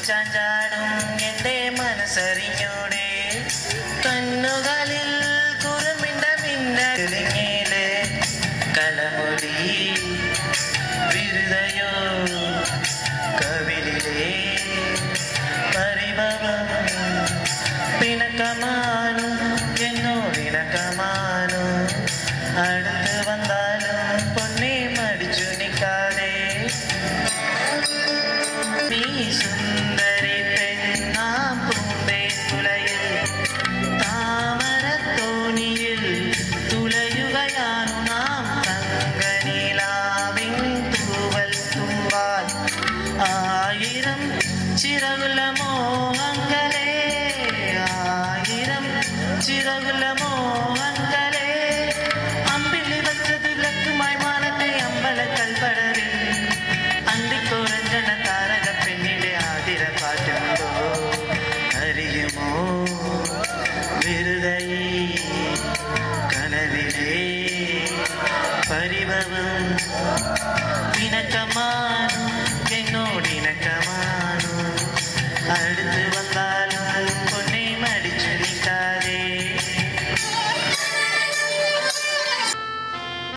ചാഞ്ചാടും എൻ്റെ മനസ്സറിഞ്ഞോടെ കണ്ണുകളിൽ കുറുമിണ്ട മിന്നലിങ്ങേലെ കലമൊഴി വിരുദയോ കവിളിലെ പരിഭവം പിണക്കമാനു എന്നോടിണക്കമാനു അടുത്ത് വന്നാലും പൊന്നെ മടിച്ചു നിൽക്കാതെ നീ സുന്ദരി പെണ്ണാം പൂന്തേ തുലയിൽ താമരത്തോണിയിൽ തുലയുകയാണു നാം തങ്കനിലാവിൻ തൂവൽ തുമ്പാൽ ആയിരം ചിറകുള്ള മോഹങ്ങളെ ആയിരം ചിറകുള്ള മോഹങ്ങളെ അമ്പിളി വച്ചത് വിളക്കുമായി മാനത്തെ അമ്പലക്കൽപ്പടവിൽ അന്തിക്കുറഞ്ഞണ താരക പെണ്ണിലെ ആതിര പാട്ടുണ്ടോ അറിയുമോ വെറുതെ കനവിലെ പരിഭവം പിണക്കമാനു എന്നോടിണക്കമാനു അടുത്ത് വന്ന